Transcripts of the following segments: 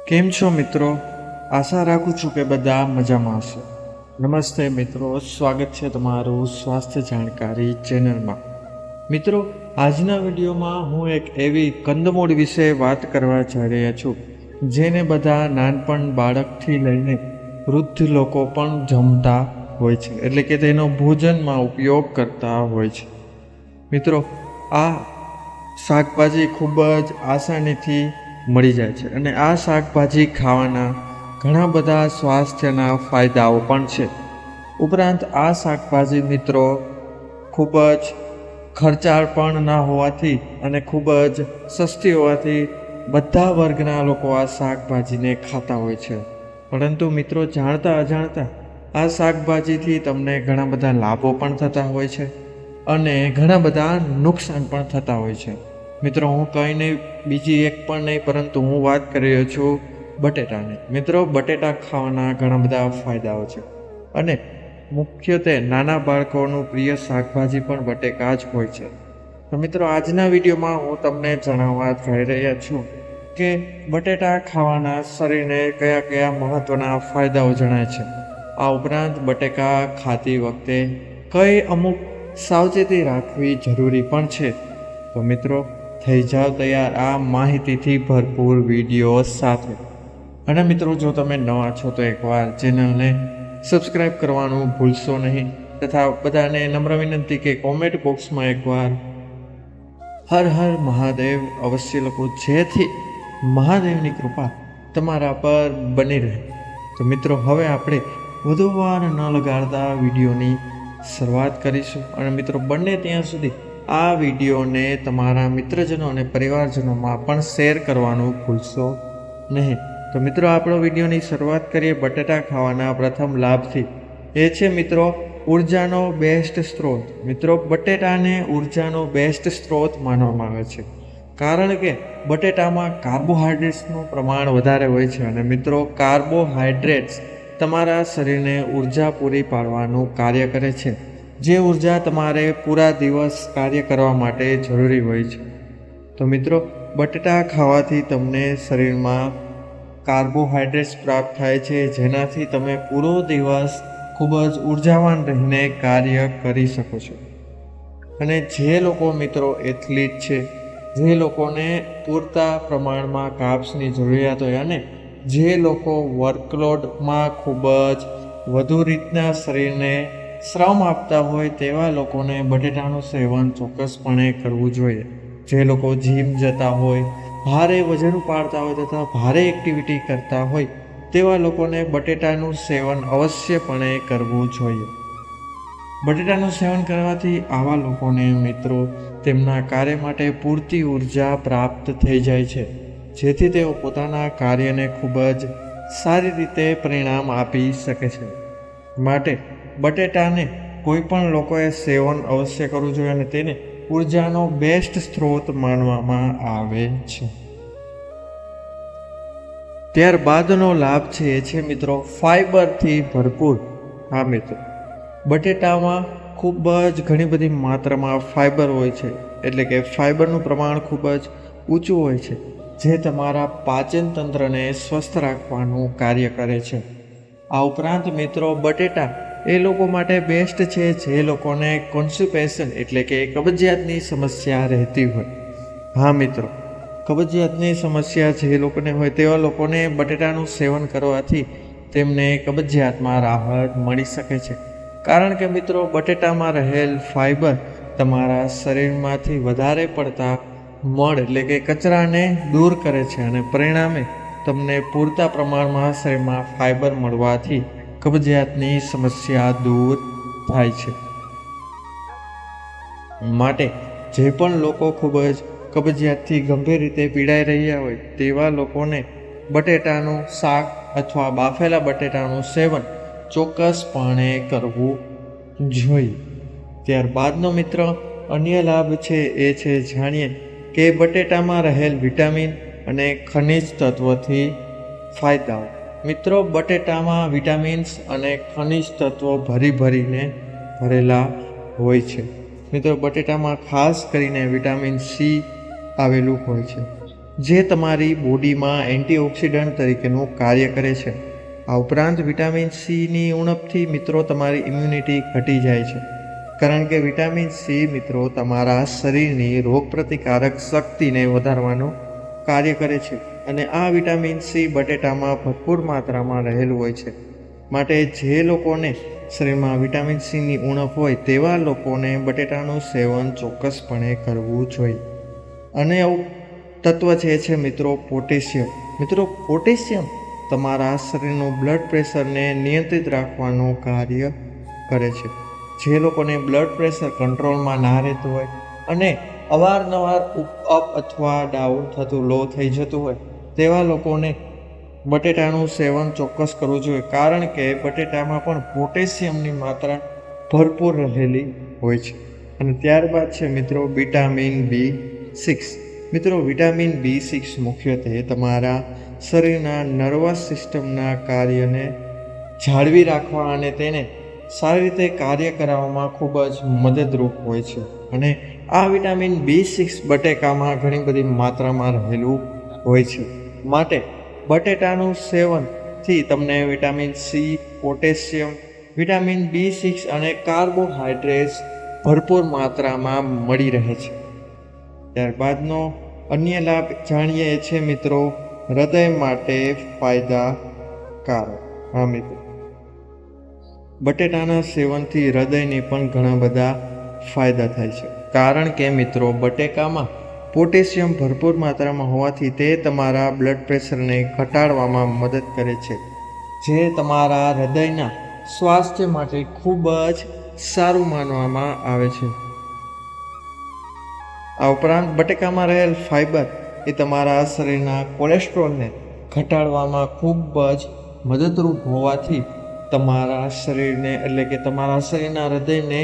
કેમ છો મિત્રો? આશા રાખું છું કે બધા મજામાં હશે. નમસ્તે મિત્રો, સ્વાગત છે તમારું સ્વાસ્થ્ય જાણકારી ચેનલમાં. મિત્રો, આજના વિડીયોમાં હું એક એવી કંદમૂળ વિશે વાત કરવા જઈ રહ્યા છું જેને બધા નાનપણ બાળકથી લઈને વૃદ્ધ લોકો પણ જમતા હોય છે, એટલે કે તેનો ભોજનમાં ઉપયોગ કરતા હોય છે. મિત્રો, આ શાકભાજી ખૂબ જ આસાનીથી મળી જાય છે અને આ શાકભાજી ખાવાના ઘણા બધા સ્વાસ્થ્યના ફાયદાઓ પણ છે. ઉપરાંત આ શાકભાજી મિત્રો ખૂબ જ ખર્ચાળ પણ ના હોવાથી અને ખૂબ જ સસ્તી હોવાથી બધા વર્ગના લોકો આ શાકભાજીને ખાતા હોય છે. પરંતુ મિત્રો, જાણતા અજાણતા આ શાકભાજીથી તમને ઘણા બધા લાભો પણ થતા હોય છે અને ઘણા બધા નુકસાન પણ થતા હોય છે. મિત્રો, હું કંઈ નહીં, બીજી એક પણ નહીં, પરંતુ હું વાત કરી રહ્યો છું બટેટાની. મિત્રો, બટેટા ખાવાના ઘણા બધા ફાયદાઓ છે અને મુખ્યત્વે નાના બાળકોનું પ્રિય શાકભાજી પણ બટેકા જ હોય છે. તો મિત્રો, આજના વિડીયોમાં હું તમને જણાવવા જઈ રહ્યા છું કે બટેટા ખાવાના શરીરને કયા કયા મહત્ત્વના ફાયદાઓ જણાય છે. આ ઉપરાંત બટેકા ખાતી વખતે કઈ અમુક સાવચેતી રાખવી જરૂરી પણ છે. તો મિત્રો, થઈ જાઓ તૈયાર આ માહિતીથી ભરપૂર વિડીયો સાથે. અને મિત્રો, જો તમે નવા છો તો એકવાર ચેનલને સબસ્ક્રાઈબ કરવાનું ભૂલશો નહીં તથા બધાને નમ્ર વિનંતી કે કોમેન્ટ બોક્સમાં એકવાર હર હર મહાદેવ અવશ્ય લખો, જેથી મહાદેવની કૃપા તમારા પર બની રહે. તો મિત્રો, હવે આપણે વધુ વાર ન લગાડતા વિડીયોની શરૂઆત કરીશું. અને મિત્રો, બંને ત્યાં સુધી આ વિડીયોને તમારા મિત્રજનો અને પરિવારજનોમાં પણ શેર કરવાનું ભૂલશો નહીં. તો મિત્રો, આપણો વિડીયોની શરૂઆત કરીએ બટેટા ખાવાના પ્રથમ લાભથી. એ છે મિત્રો ઉર્જાનો બેસ્ટ સ્ત્રોત. મિત્રો, બટેટાને ઉર્જાનો બેસ્ટ સ્ત્રોત માનવામાં આવે છે, કારણ કે બટેટામાં કાર્બોહાઈડ્રેટ્સનું પ્રમાણ વધારે હોય છે. અને મિત્રો, કાર્બોહાઈડ્રેટ્સ તમારા શરીરને ઉર્જા પૂરી પાડવાનું કાર્ય કરે છે, જે ઉર્જા તમારે પૂરા દિવસ કાર્ય કરવા માટે જરૂરી હોય છે. તો મિત્રો, બટેટા ખાવાથી તમને શરીરમાં કાર્બોહાઈડ્રેટ્સ પ્રાપ્ત થાય છે, જેનાથી તમે પૂરો દિવસ ખૂબ જ ઉર્જાવાન રહીને કાર્ય કરી શકો છો. અને જે લોકો મિત્રો એથ્લીટ છે, જે લોકોને પૂરતા પ્રમાણમાં કાર્બ્સની જરૂરિયાત હોય અને જે લોકો વર્કલોડમાં ખૂબ જ વધુ રીતના શરીરને શ્રમ આપતા હોય, તેવા લોકોને બટેટાનું સેવન ચોક્કસપણે કરવું જોઈએ. જે લોકો જીમ જતા હોય, ભારે વજન ઉપાડતા હોય તથા ભારે એક્ટિવિટી કરતા હોય, તેવા લોકોને બટેટાનું સેવન અવશ્યપણે કરવું જોઈએ. બટેટાનું સેવન કરવાથી આવા લોકોને મિત્રો તેમના કાર્ય માટે પૂરતી ઉર્જા પ્રાપ્ત થઈ જાય છે, જેથી તેઓ પોતાના કાર્યને ખૂબ જ સારી રીતે પરિણામ આપી શકે છે. માટે બટેટાને કોઈ પણ લોકોએ સેવન અવશ્ય કરવું જોઈએ અને તેને ઉર્જાનો બેસ્ટ સ્ત્રોત માનવામાં આવે છે. ત્યારબાદનો લાભ છે એ છે મિત્રો ફાઈબરથી ભરપૂર. હા મિત્રો, બટેટામાં ખૂબ જ ઘણી બધી માત્રામાં ફાઈબર હોય છે, એટલે કે ફાઈબરનું પ્રમાણ ખૂબ જ ઊંચું હોય છે, જે તમારા પાચન તંત્રને સ્વસ્થ રાખવાનું કાર્ય કરે છે. આ ઉપરાંત મિત્રો, બટેટા એ લોકો માટે બેસ્ટ છે જે લોકોને કોન્સ્ટિપેશન એટલે કે કબજિયાતની સમસ્યા રહેતી હોય. હા મિત્રો, કબજિયાતની સમસ્યા જે લોકોને હોય તેવા લોકોને બટેટાનું સેવન કરવાથી તેમને કબજિયાતમાં રાહત મળી શકે છે, કારણ કે મિત્રો બટેટામાં રહેલ ફાઈબર તમારા શરીરમાંથી વધારે પડતા મળ એટલે કે કચરાને દૂર કરે છે અને પરિણામે તમને પૂરતા પ્રમાણમાં શરીરમાં ફાઈબર મળવાથી કબજિયાતની સમસ્યા દૂર થાય છે. માટે જે પણ લોકો ખૂબ જ કબજિયાતથી ગંભીર રીતે પીડાઈ રહ્યા હોય, તેવા લોકોને બટેટાનું શાક અથવા બાફેલા બટેટાનું સેવન ચોક્કસપણે કરવું જોઈએ. ત્યારબાદનો મિત્ર અન્ય લાભ છે એ છે જાણીએ કે બટેટામાં રહેલ વિટામિન અને ખનિજ તત્વથી ફાયદાઓ. મિત્રો, બટેટામાં વિટામિન્સ અને ખનિજ તત્વો ભરીને ભરેલા હોય છે. મિત્રો, બટેટામાં ખાસ કરીને વિટામિન સી આવેલું હોય છે, જે તમારી બોડીમાં એન્ટીઓક્સિડન્ટ તરીકેનું કાર્ય કરે છે. આ ઉપરાંત વિટામિન સીની ઉણપથી મિત્રો તમારી ઇમ્યુનિટી ઘટી જાય છે, કારણ કે વિટામિન સી મિત્રો તમારા શરીરની રોગપ્રતિકારક શક્તિને વધારવાનું કાર્ય કરે છે. અને આ વિટામિન સી બટેટામાં ભરપૂર માત્રામાં રહેલું હોય છે. માટે જે લોકોને શરીરમાં વિટામિન સીની ઉણપ હોય તેવા લોકોને બટેટાનું સેવન ચોક્કસપણે કરવું જોઈએ. અને તત્વ છે મિત્રો પોટેશિયમ. મિત્રો પોટેશિયમ તમારા શરીરનું બ્લડ પ્રેશરને નિયંત્રિત રાખવાનું કાર્ય કરે છે. જે લોકોને બ્લડ પ્રેશર કંટ્રોલમાં ના રહેતું હોય અને અવારનવાર અપ અથવા ડાઉન થતું, લો થઈ જતું હોય તેવા લોકોને બટેટાનું સેવન ચોક્કસ કરવું જોઈએ, કારણ કે બટેટામાં પણ પોટેશિયમની માત્રા ભરપૂર રહેલી હોય છે. અને ત્યારબાદ છે મિત્રો વિટામિન B6. મિત્રો વિટામિન B6 મુખ્યત્વે તમારા શરીરના નર્વસ સિસ્ટમના કાર્યને જાળવી રાખવા અને તેને સારી રીતે કાર્ય કરાવવામાં ખૂબ જ મદદરૂપ હોય છે. અને આ વિટામિન B6 બટેકામાં ઘણી બધી માત્રામાં રહેલું હોય છે. માટે બટેટાનું સેવનથી તમને vitamin C, potassium, vitamin B6 અને કાર્બોહાઈડ્રેટ્સ ભરપૂર માત્રામાં મળી રહે છે. ત્યારબાદનો અન્ય લાભ જાણીએ છે મિત્રો હૃદય માટે ફાયદાકારક. હા મિત્રો, બટેટાના સેવનથી હૃદયને પણ ઘણા બધા ફાયદા થાય છે, કારણ કે મિત્રો બટેકામાં પોટેશિયમ ભરપૂર માત્રામાં હોવાથી તે તમારા બ્લડ પ્રેશરને ઘટાડવામાં મદદ કરે છે, જે તમારા હૃદયના સ્વાસ્થ્ય માટે ખૂબ જ સારું માનવામાં આવે છે. આ ઉપરાંત બટેકામાં રહેલ ફાઇબર એ તમારા શરીરના કોલેસ્ટ્રોલને ઘટાડવામાં ખૂબ જ મદદરૂપ હોવાથી તમારા શરીરને એટલે કે તમારા શરીરના હૃદયને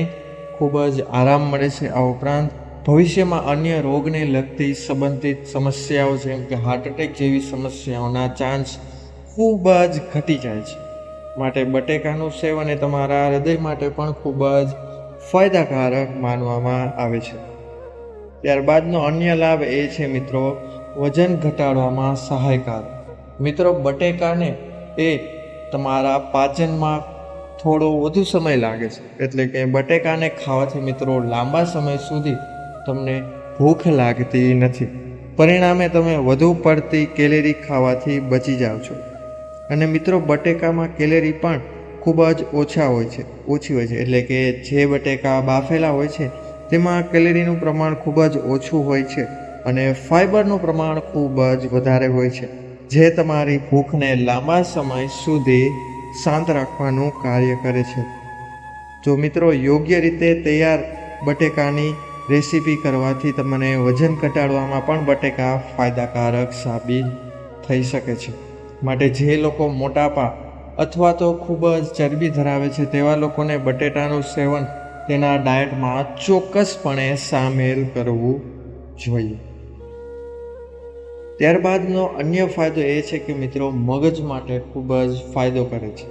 ખૂબ જ આરામ મળે છે. આ ઉપરાંત ભવિષ્યમાં અન્ય રોગને લગતી સંબંધિત સમસ્યાઓ જેમ કે હાર્ટ એટેક જેવી સમસ્યાઓના ચાન્સ ખૂબ જ ઘટી જાય છે. માટે બટેકાનું સેવન એ તમારા હૃદય માટે પણ ખૂબ જ ફાયદાકારક માનવામાં આવે છે. ત્યારબાદનો અન્ય લાભ એ છે મિત્રો વજન ઘટાડવામાં સહાયકાર. મિત્રો બટેકાને એ તમારા પાચનમાં થોડો વધુ સમય લાગે છે, એટલે કે બટેકાને ખાવાથી મિત્રો લાંબા સમય સુધી તમને ભૂખ લાગતી નથી. પરિણામે તમે વધુ પડતી કેલેરી ખાવાથી બચી જાઓ છો. અને મિત્રો બટેકામાં કેલેરી પણ ખૂબ જ ઓછી હોય છે, એટલે કે જે બટેકા બાફેલા હોય છે તેમાં કેલેરીનું પ્રમાણ ખૂબ જ ઓછું હોય છે અને ફાઇબરનું પ્રમાણ ખૂબ જ વધારે હોય છે, જે તમારી ભૂખને લાંબા સમય સુધી શાંત રાખવાનું કાર્ય કરે છે. જો મિત્રો યોગ્ય રીતે તૈયાર બટેકાની રેસીપી કરવાથી તમને વજન ઘટાડવામાં પણ બટેકા ફાયદાકારક સાબિત થઈ શકે છે. માટે જે લોકો મોટાપા અથવા તો ખૂબ જ ચરબી ધરાવે છે તેવા લોકોને બટેટાનું સેવન તેના ડાયટમાં ચોક્કસપણે સામેલ કરવું જોઈએ. ત્યારબાદનો અન્ય ફાયદો એ છે કે મિત્રો મગજ માટે ખૂબ જ ફાયદો કરે છે.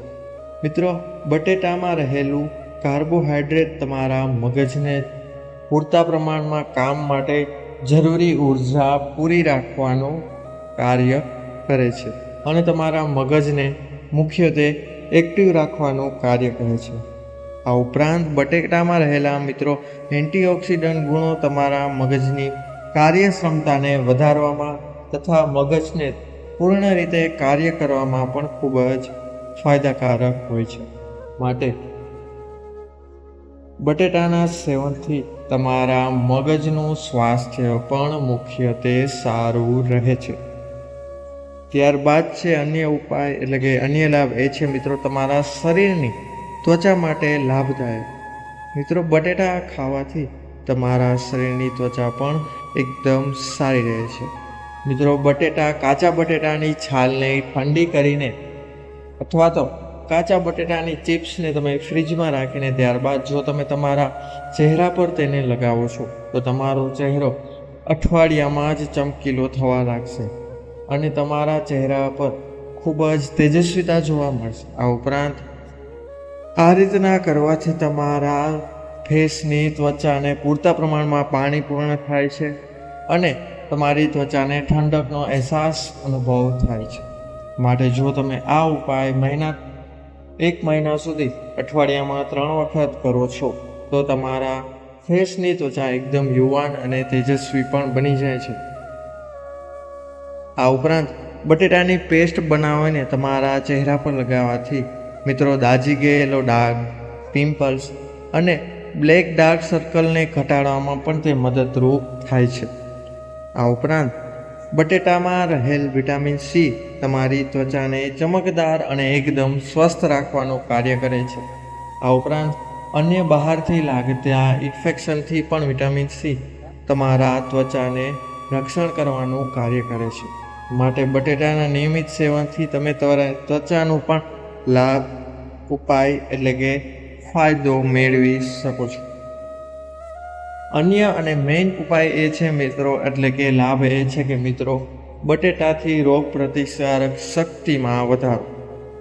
મિત્રો બટેટામાં રહેલું કાર્બોહાઈડ્રેટ તમારા મગજને પૂરતા પ્રમાણમાં કામ માટે જરૂરી ઉર્જા પૂરી રાખવાનું કાર્ય કરે છે અને તમારા મગજને મુખ્યત્વે એક્ટિવ રાખવાનું કાર્ય કરે છે. આ ઉપરાંત બટેટામાં રહેલા મિત્રો એન્ટીઓક્સિડન્ટ ગુણો તમારા મગજની કાર્યક્ષમતાને વધારવામાં તથા મગજને પૂર્ણ રીતે કાર્ય કરવામાં પણ ખૂબ જ ફાયદાકારક હોય છે. માટે બટેટાના સેવનથી તમારા મગજનું સ્વાસ્થ્ય પણ મુખ્યત્વે સારું રહે છે. ત્યારબાદ છે અન્ય ઉપાય એટલે કે અન્ય લાભ એ છે મિત્રો તમારા શરીરની ત્વચા માટે લાભદાયક. મિત્રો બટેટા ખાવાથી તમારા શરીરની ત્વચા પણ એકદમ સારી રહે છે. મિત્રો કાચા બટેટાની છાલને ઠંડી કરીને અથવા તો કાચા બટેટાની ચિપ્સને તમે ફ્રીજમાં રાખીને ત્યારબાદ જો તમે તમારા ચહેરા પર તેને લગાવો છો તો તમારો ચહેરો અઠવાડિયામાં જ ચમકીલો થવા લાગશે અને તમારા ચહેરા પર ખૂબ જ તેજસ્વીતા જોવા મળશે. આ ઉપરાંત આ રીતના કરવાથી તમારા ફેસની ત્વચાને પૂરતા પ્રમાણમાં પાણી પૂર્ણ થાય છે અને તમારી ત્વચાને ઠંડકનો અહેસાસ અનુભવ થાય છે. માટે જો તમે આ ઉપાય એક મહિના સુધી અઠવાડિયામાં 3 વખત કરો છો તો તમારા ફેસની ત્વચા એકદમ યુવાન અને તેજસ્વી પણ બની જાય છે. આ ઉપરાંત બટેટાની પેસ્ટ બનાવીને તમારા ચહેરા પર લગાવવાથી મિત્રો દાજી ગયેલો ડાઘ, પિમ્પલ્સ અને બ્લેક ડાર્ક સર્કલને ઘટાડવામાં પણ તે મદદરૂપ થાય છે. આ ઉપરાંત બટેટામાં રહેલ વિટામિન સી તમારી ત્વચાને ચમકદાર અને એકદમ સ્વસ્થ રાખવાનું કાર્ય કરે છે. આ ઉપરાંત અન્ય બહારથી લાગતા ઇન્ફેક્શનથી પણ વિટામિન સી તમારા ત્વચાને રક્ષણ કરવાનું કાર્ય કરે છે. માટે બટેટાના નિયમિત સેવનથી તમે ત્વચાનું પણ લાભ ઉપાય એટલે કે ફાયદો મેળવી શકો છો. અન્ય અને મેઇન ઉપાય એ છે મિત્રો એટલે કે લાભ એ છે કે મિત્રો બટેટાથી રોગ પ્રતિકારક શક્તિમાં વધારો.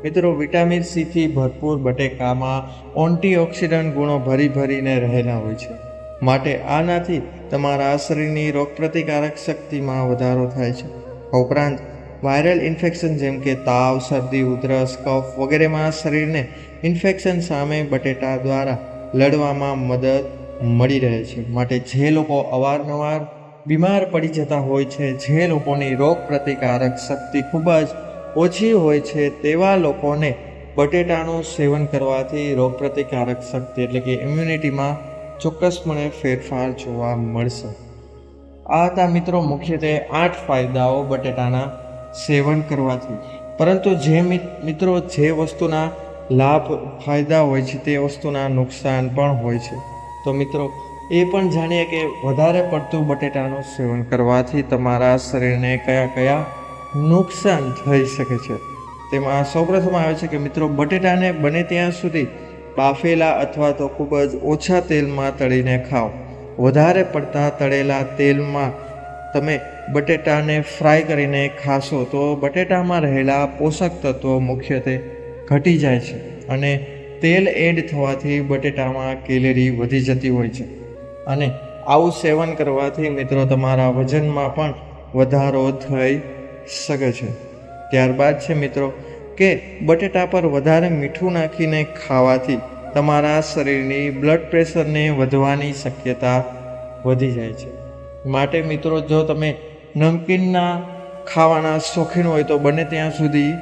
મિત્રો વિટામિન સીથી ભરપૂર બટેકામાં એન્ટીઓક્સિડન્ટ ગુણો ભરીને રહેલા હોય છે. માટે આનાથી તમારા શરીરની રોગ પ્રતિકારક શક્તિમાં વધારો થાય છે. ઉપરાંત વાયરલ ઇન્ફેક્શન જેમ કે તાવ, શરદી, ઉધરસ, કફ વગેરેમાં શરીરને ઇન્ફેક્શન સામે બટેટા દ્વારા લડવામાં મદદ મળી રહે છે. માટે જે લોકો અવારનવાર બીમાર પડી જતા હોય છે, જે લોકોની રોગ પ્રતિકારક શક્તિ ખૂબ જ ઓછી હોય છે, તેવા લોકોને બટેટાનું સેવન કરવાથી રોગ પ્રતિકારક શક્તિ એટલે કે ઇમ્યુનિટીમાં ચોક્કસપણે ફેરફાર જોવા મળશે. આ હતા મિત્રો મુખ્યત્વે 8 ફાયદાઓ બટેટાના સેવન કરવાથી. પરંતુ જે મિત્રો જે વસ્તુના લાભ ફાયદા હોય છે તે વસ્તુના નુકસાન પણ હોય છે. તો મિત્રો એ પણ જાણીએ કે વધારે પડતું બટેટાનું સેવન કરવાથી તમારા શરીરને કયા નુકસાન થઈ શકે છે. તેમાં સૌપ્રથમ આવે છે કે મિત્રો બટેટાને બને ત્યાં સુધી બાફેલા અથવા તો ખૂબ જ ઓછા તેલમાં તળીને ખાઓ. વધારે પડતા તળેલા તેલમાં તમે બટેટાને ફ્રાય કરીને ખાશો તો બટેટામાં રહેલા પોષક તત્વો મુખ્યત્વે ઘટી જાય છે અને તેલ એડ થવાથી બટેટામાં કેલરી વધી જતી હોય છે. અને આવું સેવન કરવાથી મિત્રો તમારા વજનમાં પણ વધારો થઈ શકે છે. ત્યારબાદ છે મિત્રો કે બટેટા પર વધારે મીઠું નાખીને ખાવાથી તમારા શરીરની બ્લડ પ્રેશરને વધવાની શક્યતા વધી જાય છે. માટે મિત્રો જો તમે નમકીનના ખાવાના શોખીન હોય તો બને ત્યાં સુધી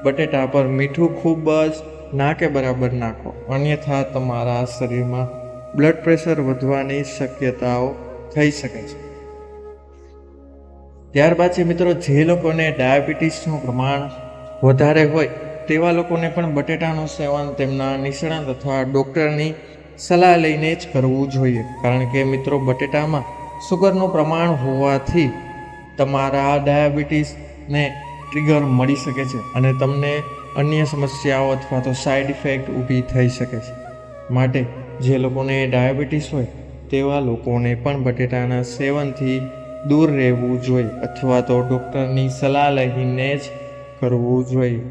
બટેટા પર મીઠું ખૂબ જ ના કે બરાબર નાખો, અન્યથા તમારા શરીરમાં બ્લડ પ્રેશર વધવાની શક્યતાઓ થઈ શકે છે. ત્યારબાદ છે મિત્રો જે લોકોને ડાયાબિટીસનું પ્રમાણ વધારે હોય તેવા લોકોને પણ બટેટાનું સેવન તેમના નિષ્ણાત અથવા ડૉક્ટરની સલાહ લઈને જ કરવું જોઈએ. કારણ કે મિત્રો બટેટામાં સુગરનું પ્રમાણ હોવાથી તમારા ડાયાબિટીસને ટ્રિગર મળી શકે છે અને તમને અન્ય સમસ્યાઓ અથવા તો સાઈડ ઇફેક્ટ ઊભી થઈ શકે છે. માટે જે લોકોને ડાયાબિટીસ હોય તેવા લોકોને પણ બટેટાના સેવનથી દૂર રહેવું જોઈએ અથવા તો ડૉક્ટરની સલાહ લઈને જ કરવું જોઈએ.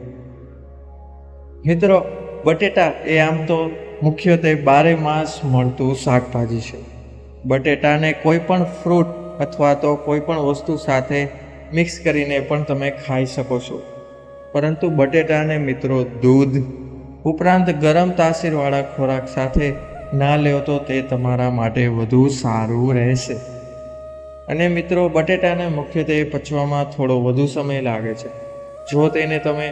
મિત્રો બટેટા એ આમ તો મુખ્યત્વે 12 માસ મળતું શાકભાજી છે. બટેટાને કોઈ પણ ફ્રૂટ અથવા તો કોઈ પણ વસ્તુ સાથે મિક્સ કરીને પણ તમે ખાઈ શકો છો. પરંતુ બટેટાને મિત્રો દૂધ ઉપરાંત ગરમ તાસીરવાળા ખોરાક સાથે ના લ્યો તો તે તમારા માટે વધુ સારું રહેશે. અને મિત્રો બટેટાને મુખ્યત્વે પચવામાં થોડો વધુ સમય લાગે છે. જો તેને તમે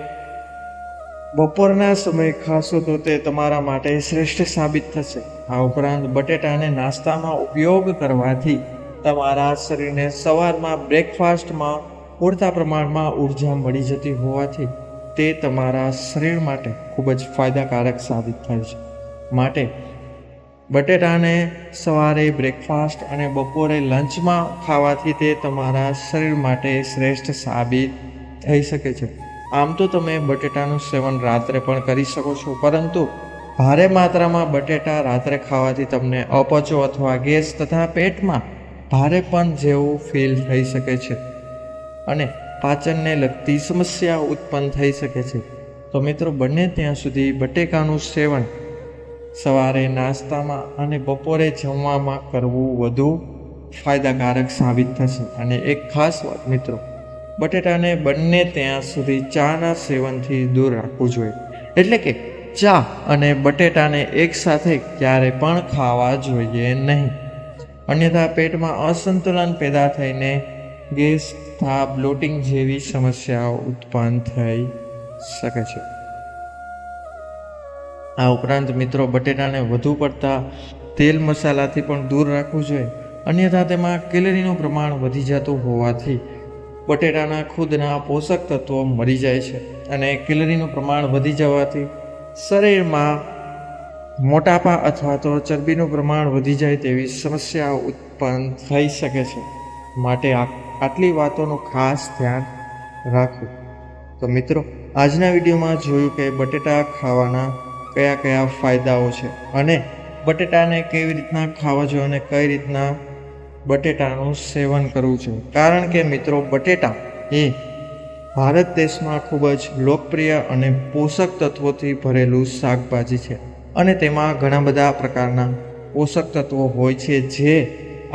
બપોરના સમયે ખાશો તો તે તમારા માટે શ્રેષ્ઠ સાબિત થશે. આ ઉપરાંત બટેટાને નાસ્તામાં ઉપયોગ કરવાથી તમારા શરીરને સવારમાં બ્રેકફાસ્ટમાં પૂરતા પ્રમાણમાં ઉર્જા મળી જતી હોવાથી તે તમારા શરીર માટે ખૂબ જ ફાયદાકારક સાબિત થાય છે. માટે બટેટાને સવારે બ્રેકફાસ્ટ અને બપોરે લંચમાં ખાવાથી તે તમારા શરીર માટે શ્રેષ્ઠ સાબિત થઈ શકે છે. આમ તો તમે બટેટાનું સેવન રાત્રે પણ કરી શકો છો, પરંતુ ભારે માત્રામાં બટેટા રાત્રે ખાવાથી તમને અપચો અથવા ગેસ તથા પેટમાં ભારેપણ જેવું ફીલ થઈ શકે છે અને પાચનને લગતી સમસ્યા ઉત્પન્ન થઈ શકે છે. તો મિત્રો બને ત્યાં સુધી બટેકાનું સેવન સવારે નાસ્તામાં અને બપોરે જમવામાં કરવું વધુ ફાયદાકારક સાબિત થશે. અને એક ખાસ વાત મિત્રો, બટેટાને બને ત્યાં સુધી ચાના સેવનથી દૂર રાખવું જોઈએ. એટલે કે ચા અને બટેટાને એકસાથે ક્યારે પણ ખાવા જોઈએ નહીં. અન્યથા પેટમાં અસંતુલન પેદા થઈને ગેસ, થાપ, બ્લોટિંગ જેવી સમસ્યાઓ ઉત્પન્ન થઈ શકે છે. આ ઉપરાંત મિત્રો, બટેટાને વધુ પડતા તેલ મસાલાથી પણ દૂર રાખવું જોઈએ. અન્યથા તેમાં કેલરીનું પ્રમાણ વધી જતું હોવાથી બટેટાના ખુદના પોષક તત્વો મરી જાય છે. અને કેલરીનું પ્રમાણ વધી જવાથી શરીરમાં મોટાપા અથવા તો ચરબીનું પ્રમાણ વધી જાય તેવી સમસ્યાઓ ઉત્પન્ન થઈ શકે છે. માટે આટલી વાતોનું ખાસ ધ્યાન રાખવું. તો મિત્રો, આજના વિડીયોમાં જોયું કે બટેટા ખાવાના કયા કયા ફાયદાઓ છે અને બટેટાને કેવી રીતના ખાવા જોઈએ અને કઈ રીતના બટેટાનું સેવન કરવું જોઈએ. કારણ કે મિત્રો, બટેટા એ ભારત દેશમાં ખૂબ જ લોકપ્રિય અને પોષક તત્વોથી ભરેલું શાકભાજી છે. અને તેમાં ઘણા બધા પ્રકારના પોષક તત્વો હોય છે જે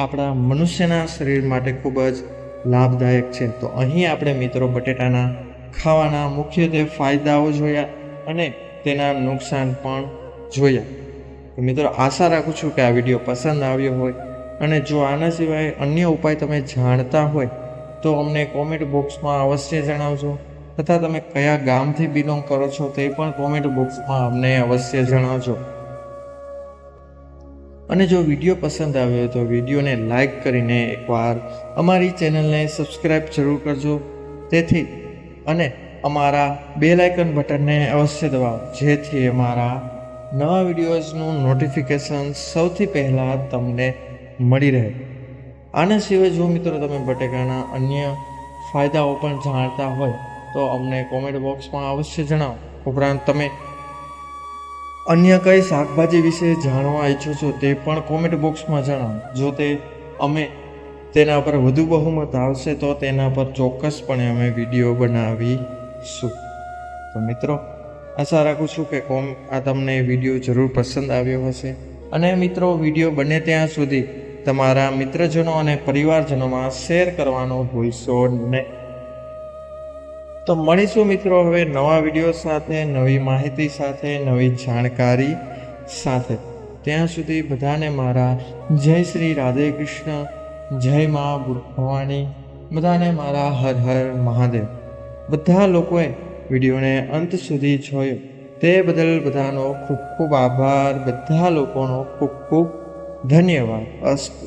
આપણા મનુષ્યના શરીર માટે ખૂબ જ લાભદાયક છે. તો અહીં આપણે મિત્રો બટેટાના ખાવાના મુખ્યત્વે ફાયદાઓ જોયા અને તેના નુકસાન પણ જોયા. તો મિત્રો, આશા રાખું છું કે આ વિડીયો પસંદ આવ્યો હોય. અને જો આના સિવાય અન્ય ઉપાય તમે જાણતા હોય તો અમને કોમેન્ટ બોક્સમાં અવશ્ય જણાવજો. તથા તમે કયા ગામથી બિલોંગ કરો છો તે પણ કોમેન્ટ બોક્સમાં અમને અવશ્ય જણાવજો. અને જો વિડીયો પસંદ આવ્યો તો વિડીયોને લાઈક કરીને એકવાર અમારી ચેનલને સબસ્ક્રાઈબ જરૂર કરજો. તેથી અને અમારા બેલ આઇકન બટનને અવશ્ય દબાવો, જેથી અમારા નવા વિડીયોઝનું નોટિફિકેશન સૌથી પહેલાં તમને મળી રહે. આના સિવાય જો મિત્રો તમે બટેકાના અન્ય ફાયદાઓ પણ જાણતા હોય તો અમને કોમેન્ટ બોક્સમાં અવશ્ય જણાવો. ઉપરાંત તમે અન્ય કઈ શાકભાજી વિશે જાણવા ઈચ્છો છો તે પણ કોમેન્ટ બોક્સમાં જણાવો. જો અમે તેના પર વધુ બહુમત આવશે તો તેના પર ચોક્કસપણે અમે વિડીયો બનાવીશું. તો મિત્રો, આશા રાખું છું કે આ તમને વિડીયો જરૂર પસંદ આવ્યો હશે. અને મિત્રો, વિડીયો બને ત્યાં સુધી તમારા મિત્રજનો અને પરિવારજનોમાં શેર કરવાનો ભૂલશો નહીં. તો મળીશું મિત્રો હવે નવા વિડીયો સાથે, નવી માહિતી સાથે, નવી જાણકારી સાથે. ત્યાં સુધી બધાને મારા જય શ્રી રાધે કૃષ્ણ, જય મા ભવાની, બધાને મારા હર હર મહાદેવ. બધા લોકોએ વિડીયોને અંત સુધી જોયો તે બદલ બધાનો ખૂબ ખૂબ આભાર. બધા લોકોનો ખૂબ ખૂબ ધન્યવાદ. અસ્તુ.